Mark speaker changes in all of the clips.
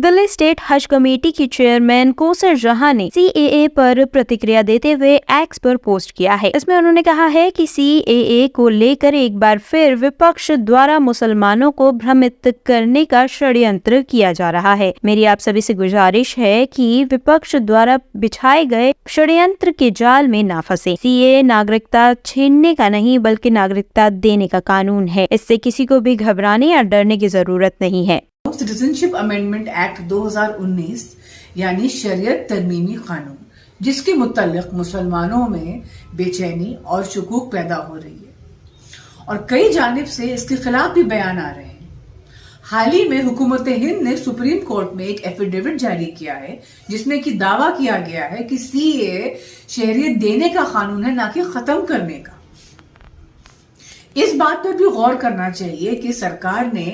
Speaker 1: دلی state حج committee کی chairman کوثر جہاں نے CAA پر پرتکریا دیتے ہوئے ایکس پر پوسٹ کیا ہے۔ اس میں انہوں نے کہا ہے کہ CAA کو لے کر ایک بار پھر وپکش دوارا مسلمانوں کو بھرمت کرنے کا شڑینتر کیا جا رہا ہے۔ میری آپ سبھی سے گزارش ہے کہ وپکش دوارا بچھائے گئے شڑینتر کے جال میں نہ پھنسے۔ CAA ناگرکتا چھیننے کا نہیں بلکہ ناگرکتا دینے کا قانون ہے۔ اس سے کسی کو بھی گھبرانے یا ڈرنے کی ضرورت نہیں ہے۔
Speaker 2: سٹیزنشپ امینڈمنٹ ایکٹ 2019 یعنی شریعت ترمیمی قانون، جس کے متعلق مسلمانوں میں بے چینی اور شکوک پیدا ہو رہی ہے اور کئی جانب سے اس کے خلاف بھی بیان آ رہے ہیں۔ حال ہی میں حکومت ہند نے سپریم کورٹ میں ایک ایفیڈیوٹ جاری کیا ہے جس میں کہ دعویٰ کیا گیا ہے کہ CAA شہریت دینے کا قانون ہے، نہ کہ ختم کرنے کا۔ اس بات پر بھی غور کرنا چاہیے کہ سرکار نے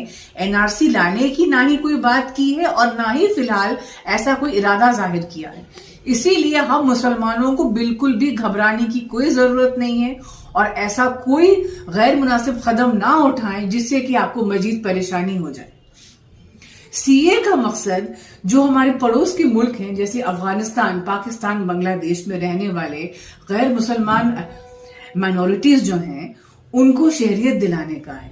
Speaker 2: NRC لانے کی نہ ہی کوئی بات کی ہے اور نہ ہی فی الحال ایسا کوئی ارادہ ظاہر کیا ہے۔ اسی لیے ہم مسلمانوں کو بالکل بھی گھبرانے کی کوئی ضرورت نہیں ہے اور ایسا کوئی غیر مناسب قدم نہ اٹھائیں جس سے کہ آپ کو مزید پریشانی ہو جائے۔ CAA کا مقصد جو ہمارے پڑوس کے ملک ہیں جیسے افغانستان، پاکستان، بنگلہ دیش میں رہنے والے غیر مسلمان مائنورٹیز جو ہیں ان کو شہریت دلانے کا ہے،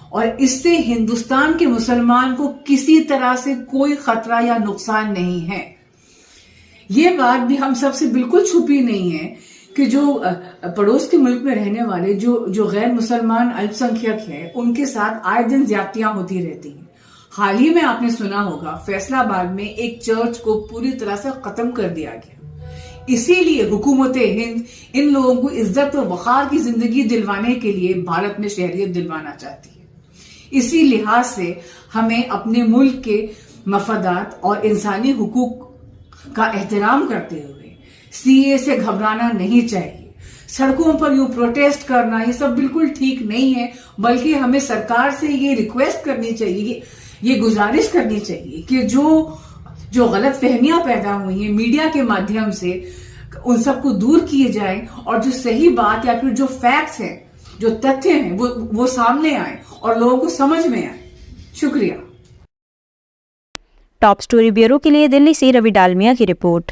Speaker 2: اور اس سے ہندوستان کے مسلمان کو کسی طرح سے کوئی خطرہ یا نقصان نہیں ہے۔ یہ بات بھی ہم سب سے بالکل چھپی نہیں ہے کہ جو پڑوس کے ملک میں رہنے والے جو غیر مسلمان الپ سنکھیک ہیں ان کے ساتھ آئے دن زیادتیاں ہوتی رہتی ہیں۔ حال ہی میں آپ نے سنا ہوگا فیصل آباد میں ایک چرچ کو پوری طرح سے ختم کر دیا گیا۔ اسی لیے حکومت ہند ان لوگوں کو عزت و وقار کی زندگی دلوانے کے لیے بھارت میں شہریت دلوانا چاہتی ہے۔ اسی لحاظ سے ہمیں اپنے ملک کے مفادات اور انسانی حقوق کا احترام کرتے ہوئے CAA سے گھبرانا نہیں چاہیے۔ سڑکوں پر یوں پروٹیسٹ کرنا یہ سب بالکل ٹھیک نہیں ہے، بلکہ ہمیں سرکار سے یہ ریکویسٹ کرنی چاہیے، یہ گزارش کرنی چاہیے کہ جو غلط فہمیاں پیدا ہوئی ہیں میڈیا کے مادھیم سے ان سب کو دور کیے جائیں اور جو صحیح بات یا پھر جو فیکٹس ہیں، جو تتھے ہیں وہ سامنے آئیں اور لوگوں کو سمجھ میں آئیں۔ شکریہ۔
Speaker 1: ٹاپ سٹوری بیورو کے لیے دلی سے روی ڈالمیا کی رپورٹ۔